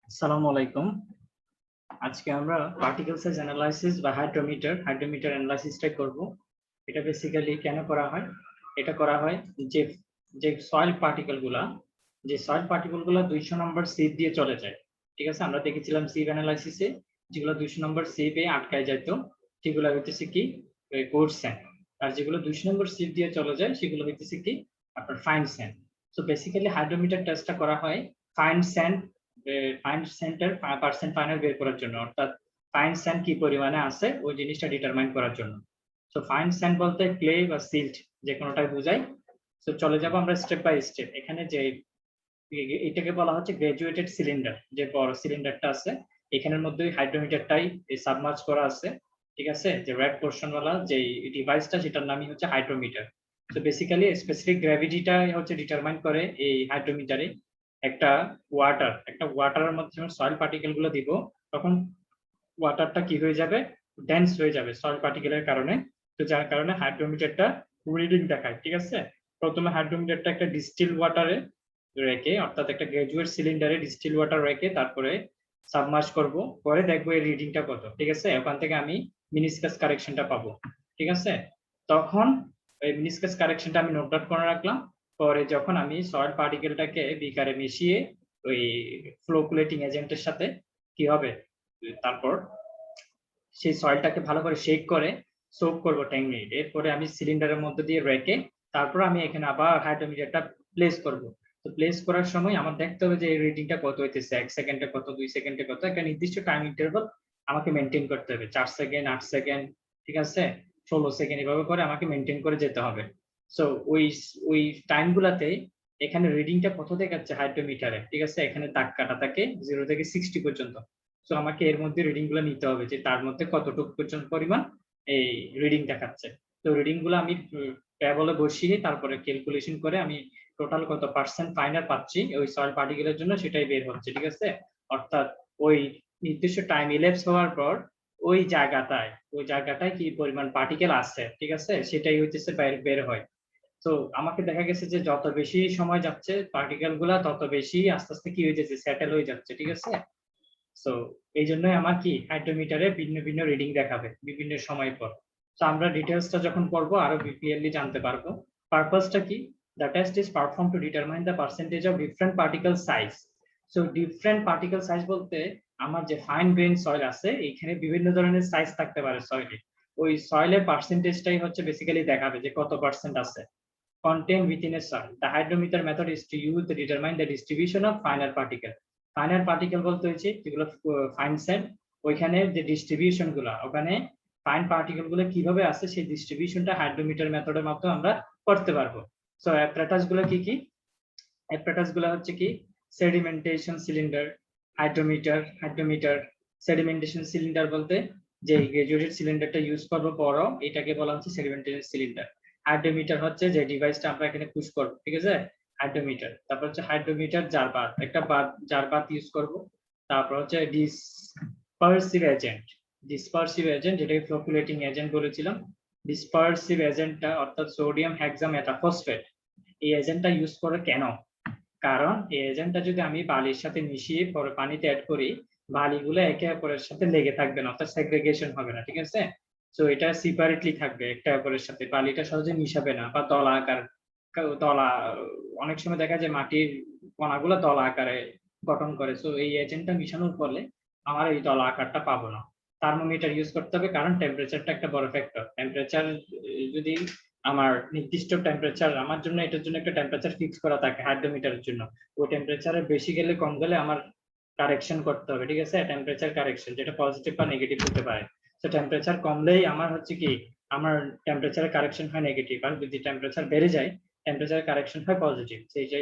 আসসালামু আলাইকুম। আজকে আমরা পার্টিকেল সাইজ অ্যানালাইসিস বা হাইড্রোমিটার অ্যানালাইসিসটা করব। এটা বেসিক্যালি কেন করা হয়? এটা করা হয় যে যে সয়েল পার্টিকেল গুলা 200 নম্বর সিপ দিয়ে চলে যায়। ঠিক আছে? আমরা দেখেছিলাম সিপ অ্যানালাইসিসে যেগুলো 200 নম্বর সিপে আটকায় যেত সেগুলো হইতেছে কি কোর্স স্যান্ড। আর যেগুলো 200 নম্বর সিপ দিয়ে চলে যায় সেগুলো হইতেছে কি আপনার fine sand. So basically hydrometer টেস্টটা করা হয় fine sand center percent final বের করার জন্য, অর্থাৎ ফাইন স্যান্ড কি পরিমাণে আছে ওই জিনিসটা ডিটারমাইন করার জন্য। সো ফাইন স্যান্ড বলতে ক্লে বা সিল্ট যে কোনোটাই বোঝায়। সো চলে যাব আমরা স্টেপ বাই স্টেপ। এখানে যে এটাকে বলা হচ্ছে গ্রাজুয়েটেড সিলিন্ডার, যে বড় সিলিন্ডারটা আছে এখানের মধ্যে হাইড্রোমিটারটাই সাবমার্জ করা আছে। ঠিক আছে? যে রেড পোর্শন ওয়ালা যে ডিভাইসটা সেটার নামই হচ্ছে হাইড্রোমিটার। তো বেসিক্যালি স্পেসিফিক গ্র্যাভিটিটা হচ্ছে ডিটারমাইন করে এই হাইড্রোমিটারে। একটা ওয়াটারের মধ্যে যখন সয়েল পার্টিকেল গুলো দিব তখন ওয়াটারটা কি হয়ে যাবে, ডেন্স হয়ে যাবে সয়েল পার্টিকেলের কারণে। তো যার কারণে হাইড্রোমিটারটা রিডিং দেখায়। ঠিক আছে? প্রথমে হাইড্রোমিটারটা একটা ডিস্টিল ওয়াটারে রেখে, অর্থাৎ একটা গ্রাজুয়েট সিলিন্ডারে ডিস্টিল ওয়াটার রেখে তারপরে সাবমার্জ করব, পরে দেখবো এর রিডিংটা কত। ঠিক আছে? ওখান থেকে আমি মিনিস্কাস কারেকশনটা পাবো। ঠিক আছে? তখন এই মিনিস্কাস কারেকশনটা আমি নোট ডাউন করে রাখলাম। পরে যখন আমি সয়েল পার্টিকেলটাকে বিকারে মিশিয়ে ওই ফ্লোকুলেটিং এজেন্টের সাথে কি হবে, তারপর সেই সয়েলটাকে ভালো করে শেক করে সোক করব 10 মিনিট। এরপরে আমি সিলিন্ডারের মধ্যে দিয়ে রেখে তারপর আমি এখানে আবার হাইড্রোমিটারটা প্লেস করব। তো প্লেস করার সময় আমার দেখতে হবে যে এই রিডিংটা কত হইতেছে, 1 সেকেন্ডে কত, 2 সেকেন্ডে কত, একটা নির্দিষ্ট টাইম ইন্টারভাল আমাকে মেনটেন করতে হবে। 4 সেকেন্ড, 8 সেকেন্ড, ঠিক আছে, 16 সেকেন্ড, এভাবে করে আমাকে মেনটেন করে যেতে হবে। সো ওই ওই টাইমগুলোতে এখানে রিডিংটা কত দেখাচ্ছে হাইড্রোমিটারে, ঠিক আছে, এখানে দাগ কাটা থাকে 0 থেকে 60 পর্যন্ত। সো আমাকে এর মধ্যে রিডিং গুলো নিতে হবে যে তার মধ্যে কতটুকু পর্যন্ত পরিমাণ এই রিডিং দেখাচ্ছে। তো রিডিং গুলো আমি ট্যাবলে বসিয়ে তারপরে ক্যালকুলেশন করে আমি টোটাল কত পার্সেন্ট ফাইনাল পাচ্ছি ওই সয়েল পার্টিকেলের জন্য সেটাই বের হচ্ছে। ঠিক আছে? অর্থাৎ ওই নির্দিষ্ট টাইম ইলেপস হওয়ার পর ওই জায়গাটায় কি পরিমাণ পার্টিকেল আছে, ঠিক আছে, সেটাই হইতেছে বের হয়। তো আমাকে দেখা গেছে যে যত বেশি সময় যাচ্ছে পার্টিকেল গুলা তত বেশি আস্তে আস্তে কি হয়ে যাচ্ছে, সেটেল হয়ে যাচ্ছে। ঠিক আছে? সো এই জন্যই আমার কি হাইড্রোমিটারে ভিন্ন ভিন্ন রিডিং দেখাবে বিভিন্ন সময় পর। তো আমরা ডিটেলসটা যখন পড়বো আরো ক্লিয়ারলি জানতে পারবো। পারপাসটা কি? The test is perform to determine the percentage of different particle size. So different particle size বলতে আমার যে ফাইন গ্রেইন সয়েল আছে এখানে বিভিন্ন ধরনের সাইজ থাকতে পারে সয়েলে। ওই সয়েলের পার্সেন্টেজটাই হচ্ছে বেসিক্যালি দেখাবে যে কত পার্সেন্ট আছে contained within a soil. The hydrometer method is to use to determine the distribution of finer particle. Finer particle বলতে হচ্ছে যেগুলো ফাইন সেল, ওইখানে যে ডিস্ট্রিবিউশন গুলো, ওখানে ফাইন পার্টিকেল গুলো কিভাবে আছে সেই ডিস্ট্রিবিউশনটা হাইড্রোমিটার মেথডের মাধ্যমে আমরা করতে পারবো। সো অ্যাপারেটাস গুলো কি কি? অ্যাপারেটাস গুলো হচ্ছে কি sedimentation cylinder, hydrometer. Sedimentation cylinder বলতে যে গ্রাজুয়েটেড সিলিন্ডারটা ইউজ করবো বড়, এটাকে বলা হচ্ছে সেডিমেন্টেশন সিলিন্ডার। হাইড্রোমিটার হচ্ছে যে ডিভাইসটা আমরা এখানে পুশ করবো, ঠিক আছে, হাইড্রোমিটার। তারপর হচ্ছে হাইড্রোমিটার জারবাত, একটা জারবাত ইউজ করব। তারপর হচ্ছে ডিসপারসিভ এজেন্ট যেটাকে ফ্লোকুলেটিং এজেন্ট বলেছিলাম। ডিসপারসিভ এজেন্টটা অর্থাৎ সোডিয়াম হেক্সামেটাফসফেট, এই এজেন্টটা ইউজ করে কেন? কারণ এই এজেন্টটা যদি আমি বালির সাথে মিশিয়ে পরে পানিতে অ্যাড করি, বালিগুলো একে অপরের সাথে লেগে থাকবে না, অর্থাৎ সেগ্রিগেশন হবে না। ঠিক আছে? সো এটা সেপারেটলি থাকবে একটা অপরের সাথে, বালিটা সহজে মিশাবে না বা দলা আকার, দলা, অনেক সময় দেখা যায় মাটির কণাগুলো দলা আকারে গঠন করে। সো এই এজেন্টটা মিশানোর ফলে আমার এই দলা আকারটা পাবো না। থার্মোমিটার ইউজ করতে হবে কারণ টেম্পারেচারটা একটা বড় ফ্যাক্টর। টেম্পারেচার যদি আমার নির্দিষ্ট টেম্পারেচার, আমার জন্য এটার জন্য একটা টেম্পারেচার ফিক্স করা থাকে হাইড্রোমিটারের জন্য, ওই টেম্পারেচারের বেশি গেলে কম গেলে আমার কারেকশন করতে হবে। ঠিক আছে? টেম্পারেচার কারেকশন যেটা পজিটিভ বা নেগেটিভ হতে পারে। তো টেম্পারেচার কমলেই আমার হচ্ছে কি আমার টেম্পারেচারের কারেকশন হয় নেগেটিভ, আর যদি টেম্পারেচার বেড়ে যায় টেম্পারেচার কারেকশন হয় পজিটিভ।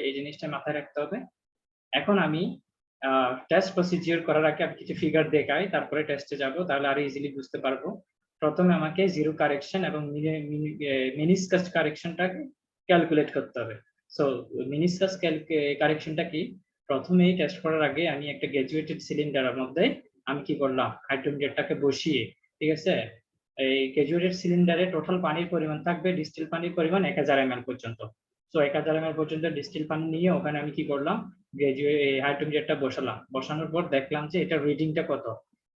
এই জিনিসটা মাথায় রাখতে হবে। এখন আমি টেস্ট প্রসিডিওর করার আগে আমি কিছু ফিগার দেখাই, তারপরে টেস্টে যাব, তাহলে আরো ইজিলি বুঝতে পারবো। প্রথমে আমাকে জিরো কারেকশন এবং মিনিস্কাস কারেকশনটা ক্যালকুলেট করতে হবে। সো মিনিস্কাস কারেকশনটা কি? প্রথমেই টেস্ট করার আগে আমি একটা গ্রাজুয়েটেড সিলিন্ডারের মধ্যে আমি কি করলাম, হাইড্রোমিটারটাকে বসিয়ে, ঠিক আছে, এই গ্রাজুয়েটেড সিলিন্ডারে টোটাল পানির পরিমাণ থাকবে, ডিস্টিল পানির পরিমাণ 1000 ml পর্যন্ত। সো 1000 ml পর্যন্ত ডিস্টিল পানি নিয়ে ওখানে আমি কি করলাম, গ্রাজুয়েট হাইড্রোমিটারটা বসালাম। বসানোর পর দেখলাম যে এটা রিডিংটা কত।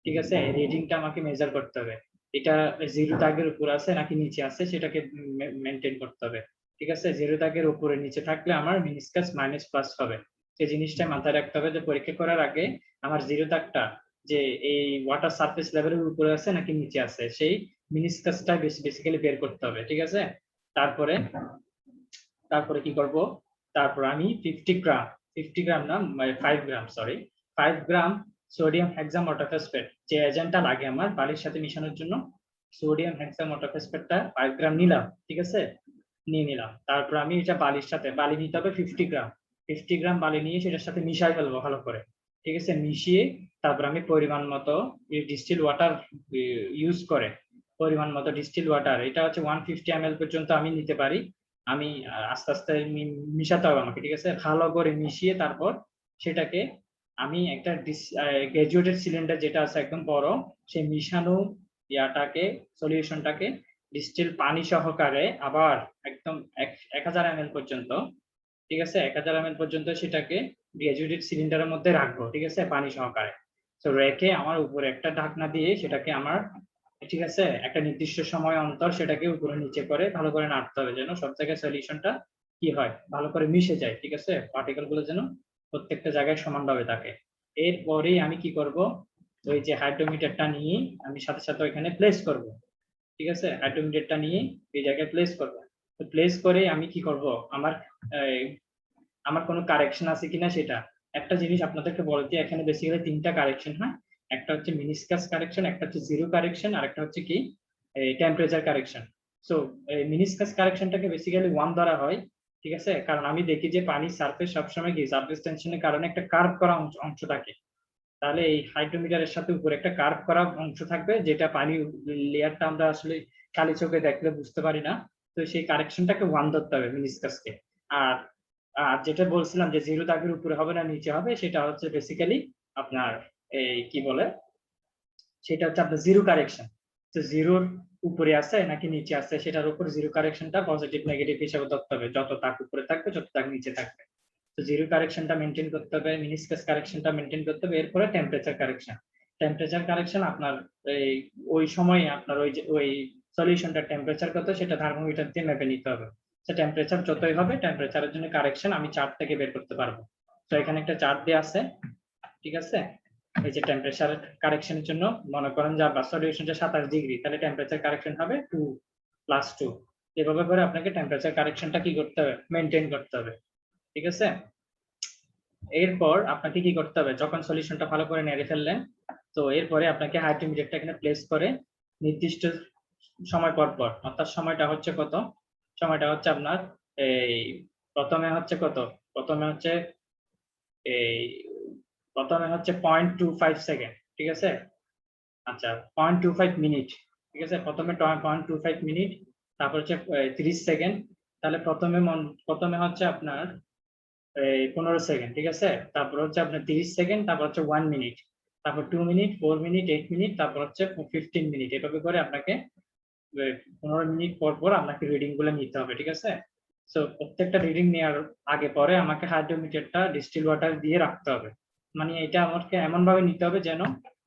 ঠিক আছে, রিডিংটা আমাকে মেজার করতে হবে। এটা 0 দাগের উপর আছে নাকি নিচে আছে সেটাকে মেনটেন করতে হবে। ঠিক আছে, 0 দাগের উপরে নিচে থাকলে আমার মিনিসকাস মাইনাস প্লাস হবে। সেই জিনিসটা মাথায় রাখতে হবে যে পরীক্ষা করার আগে আমার 0 দাগটা যে এই ওয়াটার সারফেস লেভেলের উপরে আছে নাকি নিচে আছে সেই মিনিসকাসটা বেসিক্যালি বের করতে হবে। ঠিক আছে, তারপরে তারপরে কি করব, তারপর আমি 50 গ্রাম না 5 গ্রাম, সরি 5 গ্রাম সোডিয়াম হেক্সামোটোফসফেট, যে এজেন্টটা লাগে আমার বালির সাথে মিশানোর জন্য, সোডিয়াম হেক্সামোটোফসফেটটা 5 গ্রাম নিলাম। ঠিক আছে, নিয়ে নিলাম। তারপর আমি এটা বালির সাথে, বালি নিতে হবে 50 গ্রাম বালি নিয়ে সেটার সাথে মিশাই ফেলবো ভালো করে। ঠিক আছে, মিশিয়ে তারপর আমি পরিমাণ মতো ডিস্টিল ওয়াটার ইউজ করে, পরিমাণ মতো ডিস্টিল ওয়াটার, এটা হচ্ছে 150 ml পর্যন্ত আমি নিতে পারি। আমি আস্তে আস্তে মিশাতে হবে আমাকে। ঠিক আছে, ভালো করে মিশিয়ে তারপর সেটাকে আমি একটা গ্রাজুয়েটেড সিলিন্ডার যেটা আছে একদম বড়, সেই মিশানো ইয়াটাকে সলিউশনটাকে ডিস্টিল পানি সহকারে আবার একদম 1000 ml পর্যন্ত, ঠিক আছে 1000 ml পর্যন্ত সেটাকে গ্রাজুয়েটেড সিলিন্ডারের মধ্যে রাখবো। ঠিক আছে, পানি সহকারে। তো রেখে আমার উপরে একটা ঢাকনা দিয়ে সেটাকে আমার, ঠিক আছে, একটা নির্দিষ্ট সময় অন্তর সেটাকে উপরে নিচে করে ভালো করে নাড়তে হবে যেন সব জায়গায় সলিউশনটা কি হয় ভালো করে মিশে যায়। ঠিক আছে, পার্টিকেল গুলো যেন প্রত্যেকটা জায়গায় সমানভাবে থাকে। এরপরেই আমি কি করব, ওই যে হাইড্রোমিটারটা নিয়ে আমি সাথে সাথে ওইখানে প্লেস করব। ঠিক আছে, হাইড্রোমিটারটা নিয়ে এই জায়গায় প্লেস করব। তো প্লেস করে আমি কি করব, আমার আমার কোনো কারেকশন আছে কিনা সেটা, একটা জিনিস আপনাদেরকে বলতে, এখানে বেসিক্যালি 3টা কারেকশন হয়। একটা হচ্ছে মিনিসকাস কারেকশন, একটা হচ্ছে জিরো কারেকশন, আর একটা হচ্ছে কি টেম্পারেচার কারেকশন। সো মিনিসকাস কারেকশনটাকে বেসিক্যালি 1 ধরা হয়। ঠিক আছে, কারণ আমি দেখি যে পানির সারফেস সবসময় কি সারফেস টেনশনের কারণে একটা কার্ভ করা অংশ থাকে। তাহলে এই হাইড্রোমিটারের সাথে উপরে একটা কার্ভ করা অংশ থাকবে যেটা পানি লেয়ারটা আমরা আসলে খালি চোখে দেখলে বুঝতে পারি না। তো সেই কারেকশনটাকে 1 ধরতে হবে মিনিসকাসকে। আর যেটা বলছিলাম যে 0 দাগের উপরে হবে না নিচে হবে, সেটা হচ্ছে বেসিক্যালি আপনার এই কি বলে, সেটা হচ্ছে আপনার জিরো কারেকশন। তো জিরোর উপরে আছে নাকি নিচে আছে সেটার উপর জিরো কারেকশনটা পজিটিভ নেগেটিভ হিসেবে ধরতে হবে, যত তাক উপরে থাকবে যত তাক নিচে থাকবে। তো জিরো কারেকশনটা মেনটেন করতে হবে, মিনিসকাস কারেকশনটা মেনটেন করতে হবে। এরপরে টেম্পারেচার কারেকশন। টেম্পারেচার কারেকশন আপনার এই ওই সময় আপনার ওই সলিউশনটার টেম্পারেচার কত সেটা থার্মোমিটার দিয়ে মেপে নিতে হবে। তো টেম্পারেচার যতই হবে টেম্পারেচারের জন্য কারেকশন আমি চার্ট থেকে বের করতে পারবো। তো এখানে একটা চার্ট দেওয়া আছে। ঠিক আছে, এই যে টেম্পারেচার কারেকশনের জন্য মনে করেন যে আপনার সলিউশনটা 27 ডিগ্রি, তাহলে টেম্পারেচার কারেকশন হবে 2 + 2। এভাবে করে আপনাকে টেম্পারেচার কারেকশনটা কি করতে হবে, মেনটেন করতে হবে। ঠিক আছে, এরপর আপনাকে কি করতে হবে, যখন সলিউশনটা ভালো করে নেড়ে ফেললেন, তো এরপরে আপনাকে হাইড্রোমিটারটা এখানে প্লেস করে নির্দিষ্ট সময় পর পর, অর্থাৎ সময়টা হচ্ছে কত, সময়টা হচ্ছে আপনার এই প্রথমে হচ্ছে কত, প্রথমে হচ্ছে এই প্রথমে হচ্ছে 0.25 সেকেন্ড। ঠিক আছে, আচ্ছা 0.25 মিনিট। ঠিক আছে, প্রথমে 0.25 মিনিট, তারপর হচ্ছে 30 সেকেন্ড। তাহলে প্রথমে হচ্ছে আপনার 15 সেকেন্ড। ঠিক আছে, তারপর হচ্ছে আপনার 30 সেকেন্ড, তারপর হচ্ছে 1 মিনিট, তারপর 2 মিনিট, 4 মিনিট, 8 মিনিট, তারপর হচ্ছে 15 মিনিট। এভাবে করে আপনাকে 15 মিনিট পর পর আপনাকে রিডিং গুলো নিতে হবে। ঠিক আছে, সো প্রত্যেকটা রিডিং নেওয়ার আগে পরে আমাকে হাইড্রোমিটারটা ডিস্টিল ওয়াটার দিয়ে রাখতে হবে। মানে এটা আমাকে এমন ভাবে নিতে হবে যেন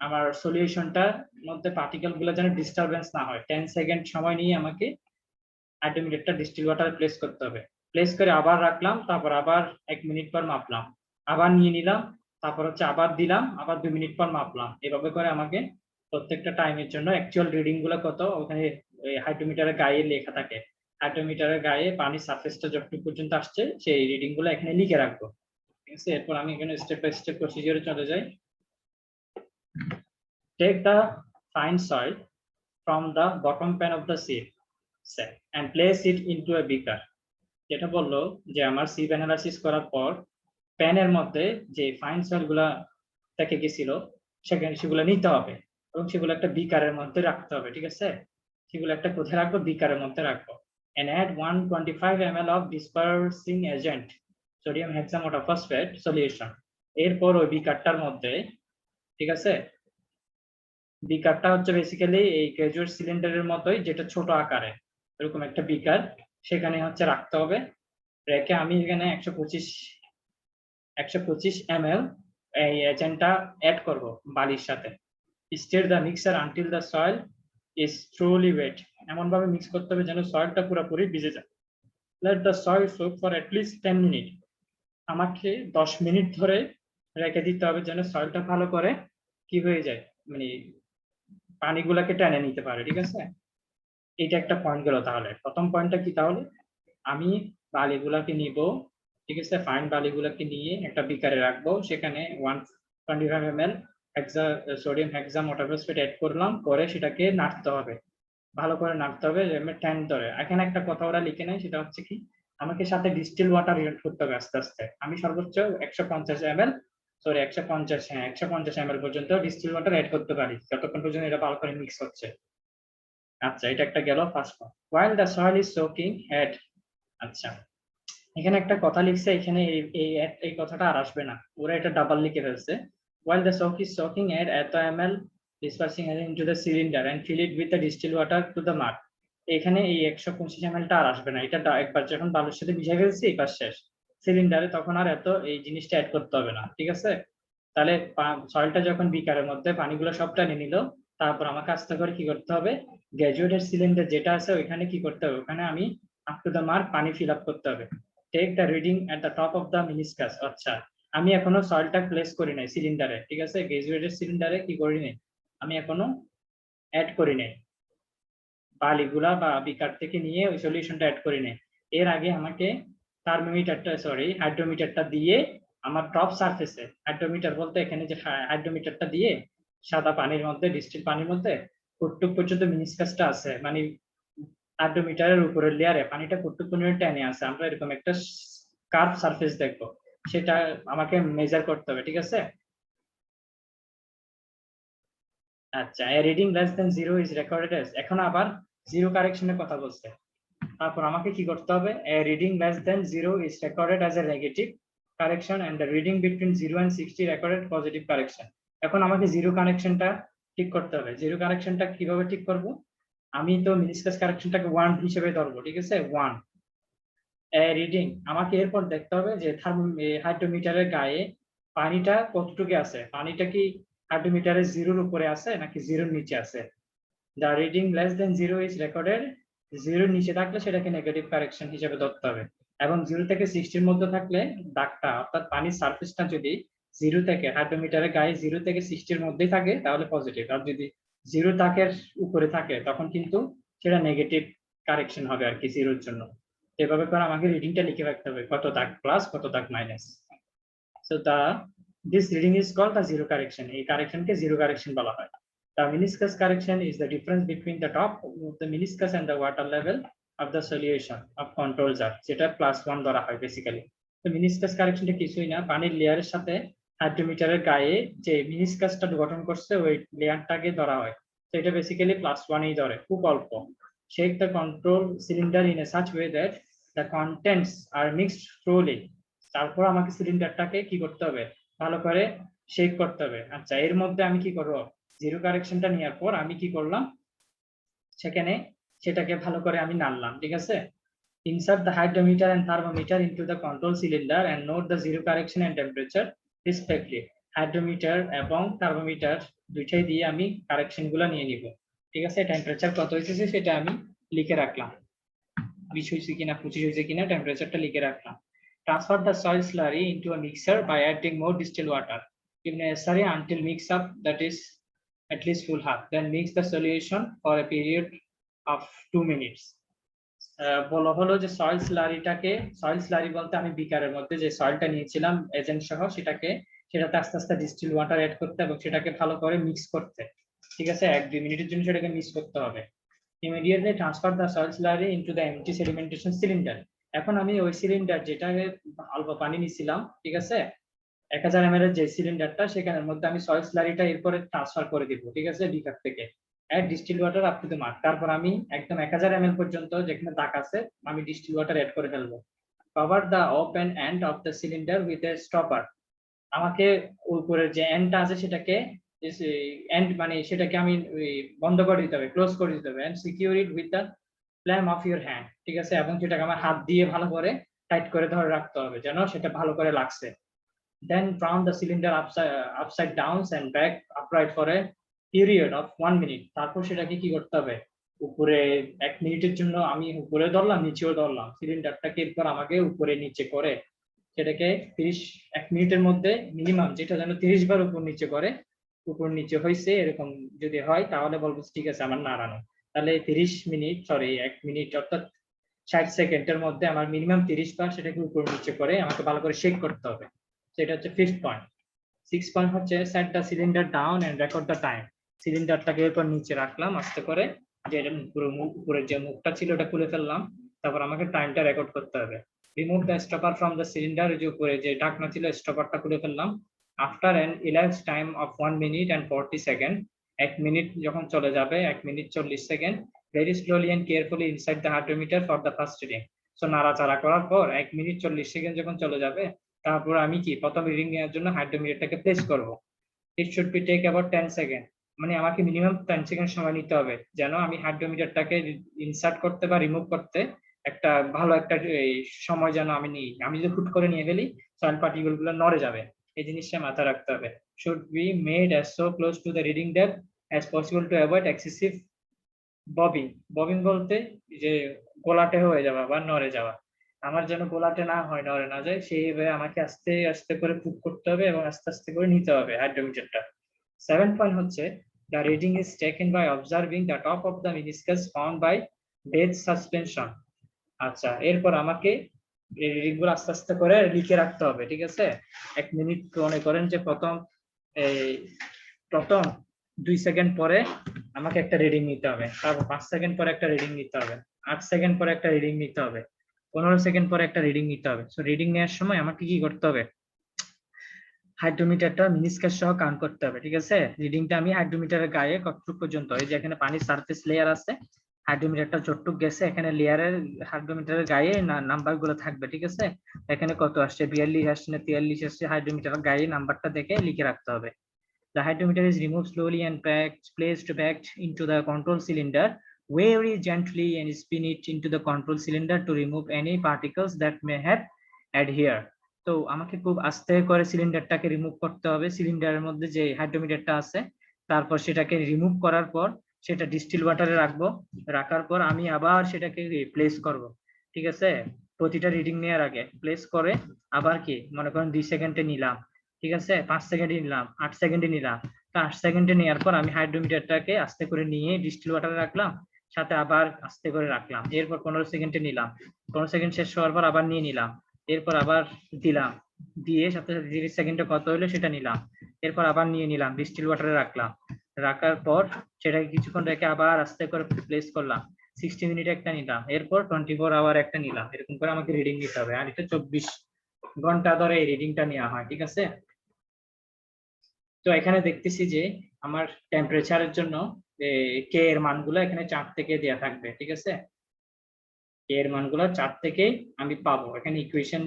আমার সলিউশনটার মধ্যে পার্টিকেল গুলো যেন ডিস্টারবেন্স না হয়। 10 সেকেন্ড সময় নিয়ে আমাকে হাইড্রোমিটারটা ডিস্টিল ওয়াটারে প্লেস করতে হবে। প্লেস করে আবার রাখলাম, তারপর আবার 1 মিনিট পর মাপলাম, আবার নিয়ে নিলাম, তারপর হচ্ছে আবার দিলাম, আবার 2 মিনিট পর মাপলাম। এভাবে করে আমাকে প্রত্যেকটা টাইমের জন্য অ্যাকচুয়াল রিডিং গুলো কত ওখানে হাইড্রোমিটারের গায়ে লেখা থাকে। হাইড্রোমিটারের গায়ে পানির সারফেসটা যতটুকু পর্যন্ত আসছে সেই রিডিং গুলো এখানে লিখে রাখবো। ঠিক আছে, এরপর আমি এখানে স্টেপ বাই স্টেপ প্রসিজিওরে চলে যাই। Take the fine soil from the bottom pan of the sieve set and place it into a beaker। যেটা বললো যে আমার সিভ অ্যানালাইসিস করার পর প্যানের মধ্যে যে ফাইন সয়েল গুলা থেকে গেছিল সেগুলো নিতে হবে এবং সেগুলো একটা বিকারের মধ্যে রাখতে হবে। ঠিক আছে, সেগুলো একটা কোথায় রাখবো, বিকারের মধ্যে রাখবো। and add 125 ml of dispersing agent sodium hexamotophosphate solution। এরপর ওই বিকারটার মধ্যে, ঠিক আছে, বিকারটা হচ্ছে বেসিক্যালি এই গ্রাজুয়েট সিলিন্ডারের মতোই, যেটা ছোট আকারে এরকম একটা বিকার সেখানে হচ্ছে রাখতে হবে। রেখে আমি এখানে 125 ml এই এজেন্টটা অ্যাড করব বালির সাথে। Stir the mixer until the soil is truly wet, এমন ভাবে মিক্স করতে হবে যেন সয়েলটা পুরোপুরি ভিজে যায়। Let the soil soak for at least 10 minute, আমাকে 10 মিনিট ধরে রেখে দিতে হবে যেন সয়েলটা ভালো করে কি হয়ে যায়, মানে পানিগুলোকে টেনে নিতে পারে। ঠিক আছে, এটা একটা পয়েন্ট গেল। তাহলে প্রথম পয়েন্টটা কি, তাহলে আমি বালিগুলাকে নিব, ঠিক আছে, ফাইন বালিগুলাকে নিয়ে একটা বিকারে রাখবো, সেখানে 125 ml সোডিয়াম হেক্সা মোটাফসফেট অ্যাড করলাম, করে সেটাকে নাড়তে হবে, ভালো করে নাড়তে হবে 10 ধরে। এখানে একটা কথা ওরা লিখে নেয়, সেটা হচ্ছে কি, আমাকে সাথে ডিস্টিল ওয়াটার রিলেট করতে হবে আস্তে আস্তে। আমি সর্বোচ্চ 150 ml পর্যন্ত ডিস্টিল ওয়াটার অ্যাড করতে পারি, যতক্ষণ পর্যন্ত এটা ভালো করে মিক্স হচ্ছে। আচ্ছা, এটা একটা গেল first point. while the soil is soaking add, আচ্ছা এখানে একটা কথা লিখছে, এখানে এই কথাটা আর আসবে না, ওরা এটা ডাবল লিখে ফেলছে। while the soak is soaking add এত ml dispersing into the cylinder and fill it with the distilled water to the mud, এখানে এই 125 ml টা আর আসবে না, এটা একবার যখন বালুর সাথে মিশে ফেলছি এবার শেষ সিলিন্ডারে, তখন আর এত এই জিনিসটা অ্যাড করতে হবে না। ঠিক আছে, তাহলে সয়েলটা যখন বিকারের মধ্যে পানিগুলো সব টানে নিল, তারপর আমাকে আস্তে করে কি করতে হবে, গ্যাজুয়েটেড সিলিন্ডার যেটা আছে ওইখানে কি করতে হবে, ওখানে আমি আপ টু দ্য মার্ক পানি ফিল আপ করতে হবে। Take the reading at the top of the meniscus, আচ্ছা আমি এখনো সয়েলটা প্লেস করি নাই সিলিন্ডারে, ঠিক আছে, গ্যাজুয়েটেড সিলিন্ডারে কি করি নাই, আমি এখনো অ্যাড করি নাই বালিগুলা বা বিকার থেকে নিয়ে ওই সলিউশনটা অ্যাড করি নাই। এর আগে আমাকে হাইড্রোমিটারটা দিয়ে আমার টপ সারফেসে, হাইড্রোমিটার বলতে এখানে যে হাইড্রোমিটারটা দিয়ে সাদা পানির মধ্যে, ডিস্টিল পানির মধ্যে কতটুক পর্যন্ত মিনিস্কাসটা আছে, মানে হাইড্রোমিটারের উপরের লেয়ারে পানিটা কতটুক পরিমাণে টেনে আছে, আমরা এরকম একটা কার্ভ সারফেস দেখবো, সেটা আমাকে মেজার করতে হবে। ঠিক আছে, আচ্ছা reading less than 0 is recorded as, এখন আবার জিরো কারেকশনের কথা বলছে, তারপর আমাকে কি করতে হবে, reading less than 0 is recorded as a negative correction and the reading between 0 and 60 recorded positive correction. এখন আমাকে জিরো কানেকশনটা ঠিক করতে হবে। জিরো কানেকশনটা কিভাবে ঠিক করব, আমি তো মিনিস্কাস কারেকশনটাকে 1 হিসেবে ধরবো, ঠিক আছে, 1 রিডিং। আমাকে এরপর দেখতে হবে যে হাইড্রোমিটারের গায়ে পানিটা কতটুকু আছে, পানিটা কি হাইড্রোমিটারের জিরোর উপরে আছে নাকি জিরোর নিচে আছে। The reading less than 0 is recorded, জিরোর নিচে থাকলে সেটাকে নেগেটিভ কারেকশন হিসেবে ধরতে হবে, এবং 0 থেকে 60 মধ্যে থাকলে দাগটা অর্থাৎ পানির সারফেসটা যদি 0 থেকে হাইড্রোমিটারের গায়ে 0 থেকে 60 মধ্যেই থাকে তাহলে পজিটিভ, আর যদি 0 দাগের উপরে থাকে তখন কিন্তু সেটা নেগেটিভ কারেকশন হবে আর কি জিরোর জন্য। এভাবে করে আমাকে রিডিংটা লিখে রাখতে হবে, কত দাগ প্লাস কত দাগ minus. So this reading is called the zero correction, এই কারেকশনকে জিরো কারেকশন বলা হয়। The meniscus correction is the difference between the top of the meniscus and the water level of the solution of control jar, যেটা +1 ধরা হয় basically. তো meniscus কারেকশনটা কিছুই না, পানির লেয়ারের সাথে হাইড্রোমিটারের গায়ে যে মিনিস্কাসটা গঠন করছে ওই লেয়ারটাকে ধরা হয়, তো এটা বেসিক্যালি +1ই ধরে, খুব অল্প। Shake the control cylinder in a such way that the contents are mixed thoroughly, তারপর আমাকে সিলিন্ডারটাকে কি করতে হবে, ভালো করে শেক করতে হবে। আচ্ছা, এর মধ্যে আমি কি করব, জিরো কারেকশনটা নেওয়ার পর আমি কি করলাম, সেখানে সেটাকে ভালো করে আমি নাড়লাম। ঠিক আছে, insert the hydrometer and thermometer into the control cylinder and note the zero correction and temperature respectively, hydrometer এবং থার্মোমিটার দুইটাই দিয়ে আমি কারেকশন গুলো নিয়ে নিব। ঠিক আছে, টেম্পারেচার কত হয়েছে সেটা আমি লিখে রাখলাম, 20 হয়েছে কিনা 25 হয়েছে কিনা টেম্পারেচারটা লিখে রাখলাম। Transfer the soil slurry into a mixer by adding more distilled water if necessary until mix up that is at least full half, then mix the solution for a period of 2 minutes. বলা হলো যে soil slurry বলতে আমি বিকারের মধ্যে যে সয়েলটা নিয়েছিলাম agent সহ সেটাতে আস্তে আস্তে ডিস্টিল ওয়াটার অ্যাড করতে এবং সেটাকে ভালো করে মিক্স করতে। ঠিক আছে, 1-2 মিনিটের জন্য সেটাকে মিক্স করতে হবে। Immediately transfer the soil slurry into the empty sedimentation cylinder, এখন আমি ওই সিলিন্ডার যেটা অল্প পানি নিছিলাম, ঠিক আছে, 1000 ml এর যে সিলিন্ডারটা, সেখানের মধ্যে আমি সয়েল স্লারিটা এরপরে ট্রান্সফার করে দিব। ঠিক আছে, বিকার থেকে add distil water up to the mark, তারপর আমি একদম 1000 ml পর্যন্ত যেখানে দাগ আছে আমি ডিস্টিল ওয়াটার অ্যাড করে ফেলবো। Cover the open end of the cylinder with a stopper, আমাকে উপরের যে এন্ডটা আছে সেটাকে এন্ড মানে সেটাকে আমি বন্ধ করে দিতে হবে, ক্লোজ করে দিতে হবে, and secure it with the palm of your hand. ঠিক আছে, এবং সেটাকে আমার হাত দিয়ে ভালো করে টাইট করে ধরে রাখতে হবে যেন সেটা ভালো করে লাগছে। Then round the cylinder upside down and back upright for a period of 1 minute. তারপর সেটাকে কি করতে হবে, উপরে 1 মিনিটের জন্য আমি উপরে ধরলাম, নিচেও ধরলাম, সিলিন্ডারটাকে এরপর আমাকে উপরে নিচে করে সেটাকে 1 মিনিটের মধ্যে মিনিমাম, যেটা যেন 30 বার উপর নিচে করে, উপর নিচে হয়েছে এরকম যদি হয় তাহলে বলবো ঠিক আছে আমার নাড়ানো। তাহলে 1 মিনিট অর্থাৎ 60 সেকেন্ডের মধ্যে আমার মিনিমাম 30 বার সেটাকে উপর নিচে করে আমাকে ভালো করে শেক করতে হবে। সেটা হচ্ছে 5th পয়েন্ট। 6th পয়েন্ট হচ্ছে set the cylinder down and record the time. সিলিন্ডারটাকে এরপর নিচে রাখলাম আস্তে করে, যে এটা উপরের যে মুখটা ছিল ওটা খুলে ফেললাম, তারপর আমাকে টাইমটা রেকর্ড করতে হবে। Remove the stopper from the cylinder, যে উপরে যে ঢাকনা ছিল স্টপারটা খুলে ফেললাম। After an elapsed time of 1 minute and 40 second, 1 minute যখন চলে যাবে, 1 minute 40 second, very slowly and carefully inside the hydrometer for the first reading. So নাড়াচাড়া করার পর 1 মিনিট 40 সেকেন্ড যখন চলে যাবে, তারপর আমি কি প্রথম রিডিং নেওয়ার জন্য হাইড্রোমিটারটাকে প্লেস করব। It should be take about 10 second, মানে আমাকে মিনিমাম 10 সেকেন্ড সময় নিতে হবে যেন আমি হাইড্রোমিটারটাকে ইনসার্ট করতে বা রিমুভ করতে একটা ভালো একটা সময় যেন আমি নিই। আমি যদি হুট করে নিয়ে ফেলি সয়েল পার্টিকেল গুলো নড়ে যাবে, এই জিনিসটা মাথায় রাখতে হবে। Should be made as so close to the reading depth as possible to avoid excessive bobbing. Bobbing বলতে যে গোলাটে হয়ে যাওয়া বা নড়ে যাওয়া, আমার যেন গোলাটে না হয়, নড়ে না যায়, সেইভাবে আমাকে আস্তে আস্তে করে পুট করতে হবে এবং আস্তে আস্তে করে নিতে হবে হাইড্রোমিটারটা। 7th পয়েন্ট হচ্ছে the reading is taken by observing the top of the meniscus found by bed suspension. আচ্ছা, এরপর আমাকে এই রিডিং গুলো আস্তে আস্তে করে লিখে রাখতে হবে, ঠিক আছে। 1 মিনিট মনে করেন যে প্রথম 2 সেকেন্ড পরে আমাকে একটা রিডিং নিতে হবে, তারপর 5 সেকেন্ড পরে একটা রিডিং নিতে হবে, 8 সেকেন্ড পরে একটা রিডিং নিতে হবে, 15 সেকেন্ড পরে একটা রিডিং নিতে হবে। সো রিডিং নেওয়ার সময় আমাকে কি করতে হবে, হাইড্রোমিটারটা মিনিস্কাস সহ কাউন্ট করতে হবে, ঠিক আছে। রিডিংটা আমি হাইড্রোমিটারের গায়ে কতটুকু পর্যন্ত, এই যে এখানে পানির সারফেস লেয়ার আছে, হাইড্রোমিটারটা যতটুকু গেছে এখানে লেয়ারের হাইড্রোমিটারের গায়ে নাম্বার গুলো থাকবে, ঠিক আছে। এখানে কত আসছে, 42 আসছে না 43 আসছে, হাইড্রোমিটারের গায়ে নাম্বারটা দেখে লিখে রাখতে হবে। The hydrometer is removed slowly and placed back into the control cylinder very gently and spin it into the control cylinder to remove any particles that may have adhered. তো আমাকে খুব আস্তে করে সিলিন্ডারটাকে রিমুভ করতে হবে, সিলিন্ডারের মধ্যে যে হাইড্রোমিটারটা আছে, তারপর সেটাকে রিমুভ করার পর সেটা ডিস্টিল ওয়াটারে রাখবো, রাখার পর আমি আবার সেটাকে প্লেস করব, ঠিক আছে। প্রতিটা রিডিং নেওয়ার আগে প্লেস করে আবার কি মনে করেন 2 সেকেন্ডে নিলাম, ঠিক আছে, 5 সেকেন্ডে নিলাম, 8 সেকেন্ডে নিলাম। তো 8 সেকেন্ডে নেওয়ার পর আমি হাইড্রোমিটারটাকে আস্তে করে নিয়ে ডিস্টিল ওয়াটারে রাখলাম, সাথে আবার আস্তে করে রাখলাম, এরপর 15 সেকেন্ডে নিলাম, 15 সেকেন্ড শেষ হওয়ার পর আবার নিয়ে নিলাম, এরপর আবার দিলাম, দিয়ে সাথে সাথে 30 সেকেন্ডে কত হলো সেটা নিলাম, এরপর আবার নিয়ে নিলাম, ডিস্টিল ওয়াটারে রাখলাম, রাখার পর সেটাকে কিছুক্ষণ রেখে আবার আস্তে করে প্লেস করলাম, 60 মিনিট একটা নিলাম, এরপর 24 আওয়ার একটা নিলাম, এরকম করে আমাকে রিডিং নিতে হবে। আর এটা 24 ঘন্টা ধরে এই রিডিংটা নেওয়া হয়, ঠিক আছে। তো এখানে দেখতেছি যে আমার টেম্পারেচারের জন্য কে এর মানগুলো এখানে 4 থেকে দেয়া থাকবে, ঠিক আছে। কে এর মানগুলো 4 থেকে আমি পাবো। এখানে ইকুয়েশন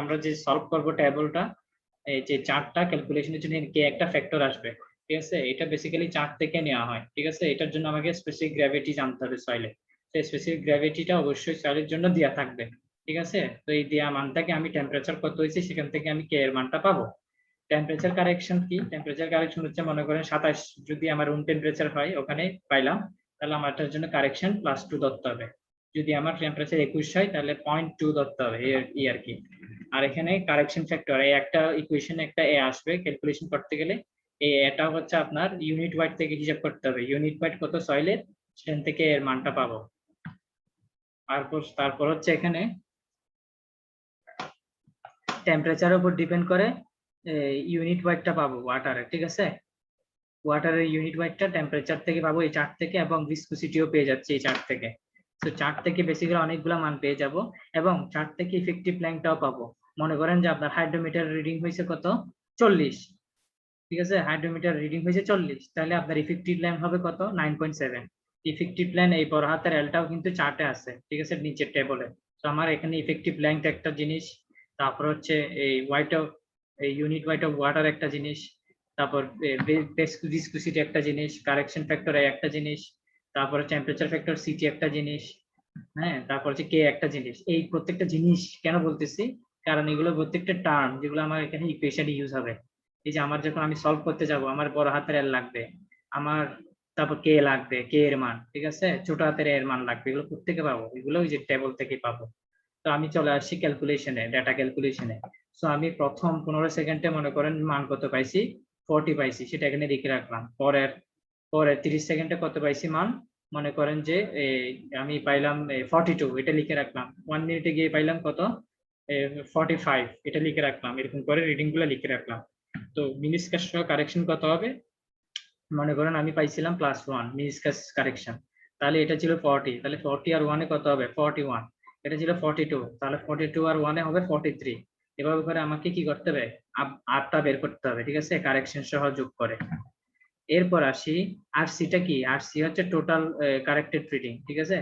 আমরা যে সলভ করব টেবিলটা, এই যে 4টা ক্যালকুলেশনের জন্য কে একটা ফ্যাক্টর আসবে, ঠিক আছে। এটা বেসিক্যালি 4 থেকে নেওয়া হয়, ঠিক আছে। এটার জন্য আমাকে স্পেসিফিক গ্র্যাভিটি জানতে হবে সয়েলে, তো স্পেসিফিক গ্র্যাভিটিটা অবশ্যই সয়েলের জন্য দেয়া থাকবে, ঠিক আছে। তো এই দেয়া মানটাকে আমি টেম্পারেচার কত হয়েছে সেখান থেকে আমি কে এর মানটা পাবো। টেম্পারেচার কারেকশন কি, টেম্পারেচার কারেকশন হচ্ছে মনে করেন 27 যদি আমার রুম টেম্পারেচার হয় ওখানে পাইলাম, তাহলে আমারটার জন্য কারেকশন +2 ধরতে হবে। যদি আমার টেম্পারেচার 21 হয় তাহলে 0.2 ধরতে হবে, এই আর কি। আর এখানে কারেকশন ফ্যাক্টর, এই একটা ইকুয়েশন একটা এ আসবে ক্যালকুলেশন করতে গেলে, এই এটা হচ্ছে আপনার ইউনিট ওয়াইট থেকে হিসাব করতে হবে, ইউনিট ওয়াইট কত সয়েলের সেখান থেকে এর মানটা পাবো। তারপর হচ্ছে এখানে টেম্পারেচারের উপর ডিপেন্ড করে ইউনিট ওয়াইটটা পাবো ওয়াটারে, ঠিক আছে। ওয়াটারের ইউনিট ওয়াইটটা টেম্পারেচার থেকে পাবো এই চার্ট থেকে, এবং ভিসকোসিটিও পেয়ে যাচ্ছে এই চার্ট থেকে। তো চার্ট থেকে বেসিক্যালি অনেকগুলো মান পেয়ে যাব, এবং চার্ট থেকে ইফেক্টিভ ল্যাংটাও পাবো। মনে করেন যে আপনার হাইড্রোমিটার রিডিং হয়েছে কত, 40, ঠিক আছে। হাইড্রোমিটার রিডিং হয়েছে 40, তাহলে আপনার ইফেক্টিভ ল্যাং হবে কত, 9.7। ইফেক্টিভ ল্যাং এই বড় হাতের এলটাও কিন্তু চার্টে আছে, ঠিক আছে, নিচের টেবলে। তো আমার এখানে ইফেক্টিভ ল্যাংথ একটা জিনিস, তারপর হচ্ছে এই ওয়াইট অফ এই ইউনিট ওয়াইট অফ ওয়াটার একটা জিনিস, তারপর ভিসকোসিটি একটা জিনিস, কারেকশন ফ্যাক্টর একটা জিনিস, তারপরে টেম্পারেচার ফ্যাক্টর সিটি একটা জিনিস, হ্যাঁ, তারপর হচ্ছে কে একটা জিনিস। এই প্রত্যেকটা জিনিস কেন বলতেছি, কারণ এগুলো প্রত্যেকটা টার্ম যেগুলো আমার এখানে ইকুয়েশনে ইউজ হবে। এই যে আমার যখন আমি সলভ করতে যাব, আমার বড় হাতের এল লাগবে, আমার তারপর কে লাগবে, কে এর মান, ঠিক আছে, ছোট হাতের এর মান লাগবে, এগুলো কোত্থেকে পাবো, এগুলো ওই যে টেবল থেকে পাবো। তো আমি চলে আসছি ক্যালকুলেশনে, ডাটা ক্যালকুলেশনে। সো আমি প্রথম 15 সেকেন্ডে মনে করেন মান কত পাইছি, 40 পাইছি, সেটা এখানে লিখে রাখলাম। পরের পরের 30 সেকেন্ডে কত পাইছি মান, মনে করেন যে আমি পাইলাম 42, এটা লিখে রাখলাম। 1 মিনিটে গিয়ে পাইলাম কত, 45, এটা লিখে রাখলাম। এরকম করে রিডিং গুলো লিখে রাখলাম। তো মিনিস্কাস কারেকশন কত হবে, মনে করেন আমি পাইছিলাম +1 মিনিস্কাস কারেকশন, তাহলে এটা ছিল 40, তাহলে 40 আর 1 এ কত হবে 41, এটা ছিল 42, তাহলে 42 আর 1 এ হবে 43। এভাবে করে আমাকে কি করতে হবে, আটটা বের করতে হবে, ঠিক আছে, কারেকশন সহ যোগ করে। এরপর আসি আরসিটা কি, আরসি হচ্ছে টোটাল কারেক্টেড রিডিং, ঠিক আছে,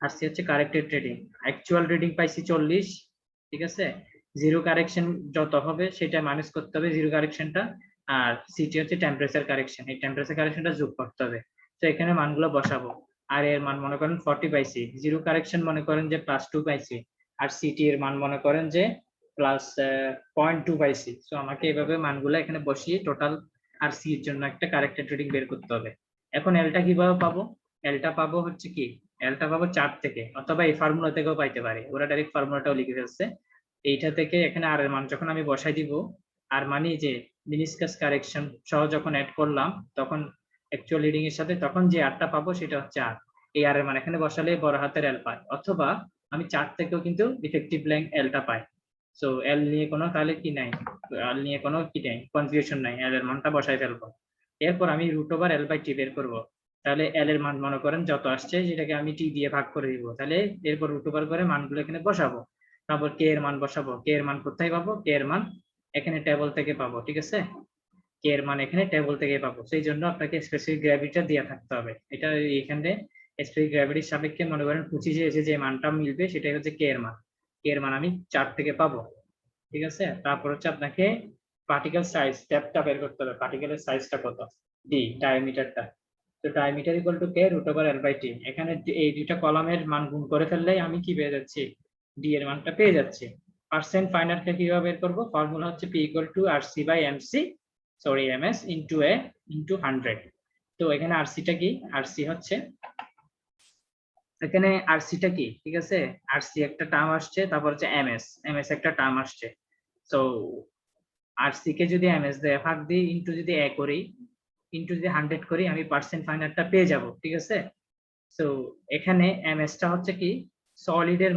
আরসি হচ্ছে কারেক্টেড রিডিং। অ্যাকচুয়াল রিডিং পাইছি 40, ঠিক আছে, জিরো কারেকশন যত হবে সেটা মাইনাস করতে হবে জিরো কারেকশনটা, আর সিটি হচ্ছে টেম্পারেচার কারেকশন, এই টেম্পারেচার কারেকশনটা যোগ করতে হবে। তো এখানে মানগুলো বসাবো। আর এর মান মনে করেন 40 পাইছি, জিরো কারেকশন মনে করেন যে +2 পাইছি, আর সিটি এর মান মনে করেন যে +0.2 পাইছি। তো আমাকে এভাবে মানগুলো এখানে বসিয়ে টোটাল আর সি এর জন্য একটা কারেক্টেড রিডিং বের করতে হবে। এখন এলটা কিভাবে পাবো, এলটা পাবো হচ্ছে কি, এলটা পাবো চার্ট থেকে, অথবা এই ফর্মুলা থেকেও পাইতে পারি, ওরা ডাইরেক্ট ফর্মুলাটাও লিখে ফেলছে। এইটা থেকে এখানে আর এর মান যখন আমি বসাই দিব, আর মানে যে মিনিস্কাস কারেকশন সহ যখন অ্যাড করলাম, তখন অ্যাকচুয়াল রিডিং এর সাথে তখন যে আরটা পাবো সেটা হচ্ছে আর। এই আর এর মান এখানে বসালে বড় হাতের এল পাই, অথবা আমি চার্ট থেকেও কিন্তু ইফেক্টিভ লেংথ এলটা পাই। সো এল নিয়ে কোনো তাহলে কি নাই, এল নিয়ে কোনো কি নাই, কনফিউশন নাই, এল এর মানটা বসাই ফেলবো। এরপর আমি √L/T বের করব। তাহলে এল এর মান মনে করেন যত আসছে সেটাকে আমি টি দিয়ে ভাগ করে দিব, তাহলে এরপর √ওভার করে মানগুলো এখানে বসাবো। তারপর কে এর মান বসাবো, কে এর মান কোথায় পাবো, কে এর মান এখানে টেবল থেকে পাবো, ঠিক আছে, কে এর মান এখানে টেবল থেকে পাবো। সেই জন্য আপনাকে স্পেসিফিক গ্র্যাভিটিটা দিয়ে থাকতে হবে। এটা এখানে স্পেসিফিক গ্র্যাভিটির সাপেক্ষে মনে করেন 25 এসে যে মানটা মিলবে সেটাই হচ্ছে কে এর মান। কে এর মান আমি 4 থেকে পাবো, ঠিক আছে। তারপর হচ্ছে আপনাকে পার্টিকেল সাইজ ডেপথটা বের করতে হবে, পার্টিকেলের সাইজটা কত, ডি ডায়ামিটারটা। তো diameter equal to K √L/T। এখানে এই দুইটা কলামের মান গুণ করে ফেললেই আমি কি পেয়ে যাচ্ছি, ডি এর মানটা পেয়ে যাচ্ছি। পার্সেন্ট ফাইনারকে কিভাবে বের করব, ফর্মুলা হচ্ছে P = RC/MC, sorry MS into A into 100। তো এখানে আরসিটা কি, আরসি হচ্ছে এখানে আরসিটা কি, ঠিক আছে, আরসি একটা টার্ম আসছে, তারপর হচ্ছে এমএস একটা টার্ম আসছে। তো আরসি কে যদি এমএস দিয়ে ভাগ দিই, ইনটু যদি এ করি, ইনটু যদি 100 করি, আমি পার্সেন্ট ফাইনারটা পেয়ে যাব, ঠিক আছে। তো এখানে এমএসটা হচ্ছে কি, সলিডের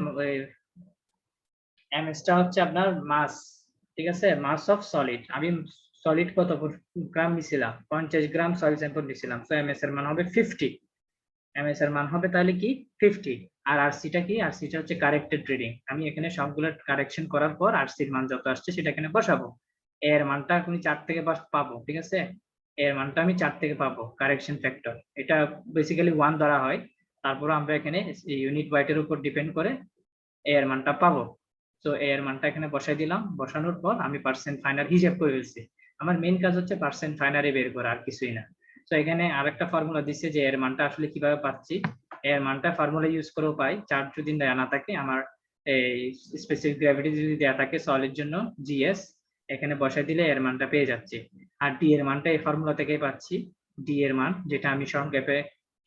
এমএসটা হচ্ছে আপনার মাস, ঠিক আছে, মাস অফ সলিড। আমি সলিড কত গ্রাম নিছিলাম, 50 গ্রাম সয়েল স্যাম্পল নিছিলাম, তো এমএস এর মান হবে 50, এমএস এর মান হবে তাহলে কি 50। আর আরসিটা কি, আরসিটা হচ্ছে কারেক্টেড রিডিং। আমি এখানে সবগুলো কারেকশন করার পর আরসির মান যত আসছে সেটা এখানে বসাবো। এর মানটা আমি 4 থেকে পাবো, ঠিক আছে, এর মানটা আমি 4 থেকে পাবো, কারেকশন ফ্যাক্টর এটা বেসিক্যালি 1 ধরা হয়। তারপর আমরা এখানে ইউনিট ওয়াইটের উপর ডিপেন্ড করে এর মানটা পাবো। তো এর মানটা এখানে বসাই দিলাম, বসানোর পর আমি পার্সেন্ট ফাইনাল হিসাব করে ফেলছি। আমার মেইন কাজ হচ্ছে পার্সেন্ট ফাইনালে বের করা, আর কিছুই না। তো এখানে আরেকটা ফর্মুলা দিচ্ছে যে এর মানটা আসলে কিভাবে পাচ্ছি, এর মানটা ফর্মুলা ইউজ করেও পাই। চার্ট যদি দেয়া না থাকে, আমার এই স্পেসিফিক গ্র্যাভিটি যদি দেয়া থাকে সলিড জন্য জিএস, এখানে বসাই দিলে এর মানটা পেয়ে যাচ্ছে। আর ডি এর মানটা এই ফর্মুলা থেকেই পাচ্ছি, ডি এর মান যেটা আমি সংক্ষেপে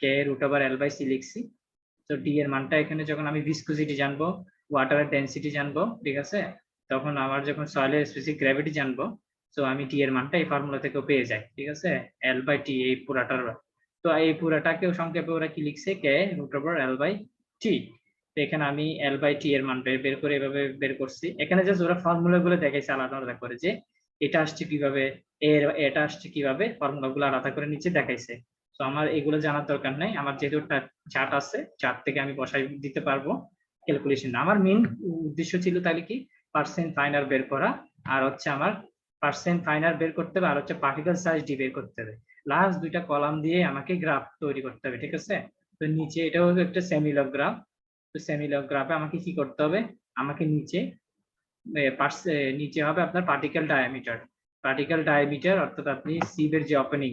K√L/C লিখছি। তো ডি এর মানটা এখানে যখন আমি ভিসকোসিটি জানবো, ওয়াটারের ডেনসিটি জানবো, ঠিক আছে, তখন আমার যখন সয়েলের স্পেসিফিক গ্র্যাভিটি জানবো, তো আমি ডি এর মানটা এই ফর্মুলা থেকেও পেয়ে যাই, ঠিক আছে, L/T এই পুরাটার। তো এই পুরাটাকেও সংক্ষেপে ওরা কি লিখছে, K√L/T। তো এখানে আমি L/T এর মান বের করে এভাবে বের করছি। এখানে জাস্ট ওরা ফর্মুলা গুলো দেখাইছে আলাদা আলাদা করে, যে এটা আসছে কিভাবে, এটা আসছে কিভাবে, ফর্মুলা গুলো আলাদা করে নিচে দেখাইছে। তো আমার এগুলো জানার দরকার নাই, আমার যেহেতু চার্ট আছে, চার্ট থেকে আমি বসাই দিতে পারবো ক্যালকুলেশন। আমার মেইন উদ্দেশ্য ছিল তাহলে কি, পার্সেন্ট ফাইনার বের করা, আর হচ্ছে আমার পার্সেন্ট ফাইনার বের করতে হবে, আর হচ্ছে পার্টিকেল সাইজ ডি বের করতে হবে। লাস্ট দুইটা কলাম দিয়ে আমাকে গ্রাফ তৈরি করতে হবে, ঠিক আছে। তো নিচে এটাও একটা সেমিলগ গ্রাফ। তো সেমিলগ গ্রাফে আমাকে কি করতে হবে, আমাকে নিচে নিচে হবে আপনার পার্টিকেল ডায়ামিটার, অর্থাৎ আপনি সিভের যে ওপেনিং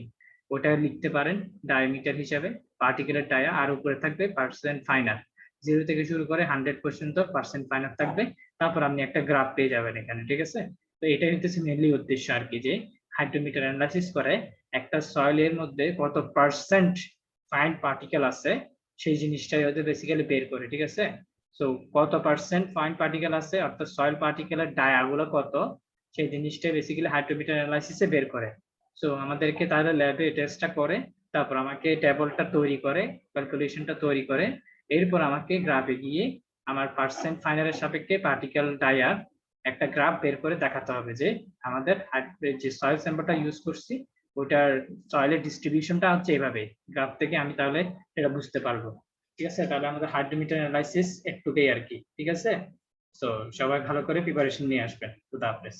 ওটা লিখতে পারেন ডায়ামিটার হিসাবে, পার্টিকেলের ডায়া, আর উপরে থাকবে পার্সেন্ট ফাইনার, 0 থেকে শুরু করে 100 পর্যন্ত পার্সেন্ট ফাইনাল থাকবে, তারপর আপনি একটা গ্রাফ পেয়ে যাবেন এখানে, ঠিক আছে। তো এটা হচ্ছে মেইনলি উদ্দেশ্য আর কি, যে হাইড্রোমিটার অ্যানালাইসিস করে একটা সয়েলের মধ্যে কত পার্সেন্ট ফাইন পার্টিকেল আছে সেই জিনিসটাই হচ্ছে বেসিক্যালি বের করে, ঠিক আছে। সো কত পার্সেন্ট ফাইন পার্টিকেল আছে অর্থাৎ সয়েল পার্টিকেলের ডায়াগুলো কত, সেই জিনিসটা বেসিক্যালি হাইড্রোমিটার অ্যানালাইসিসে বের করে। সো আমাদেরকে তাহলে ল্যাবে টেস্টটা করে তারপর আমাকে টেবলটা তৈরি করে, ক্যালকুলেশনটা তৈরি করে, এরপর আমাকে গ্রাফে গিয়ে আমার পার্সেন্ট ফাইনালের সাপেক্ষে পার্টিকেল ডায়ার একটা গ্রাফ বের করে দেখাতে হবে যে আমাদের যে সয়েল স্যাম্পলটা ইউজ করছি ওটার সয়েলের ডিস্ট্রিবিউশনটা হচ্ছে এইভাবে, গ্রাফ থেকে আমি তাহলে এটা বুঝতে পারবো, ঠিক আছে। তাহলে আমাদের হাইড্রোমিটার অ্যানালাইসিস একটুকুই আর কি, ঠিক আছে। তো সবাই ভালো করে প্রিপারেশন নিয়ে আসবেন। খুদা হাফেজ।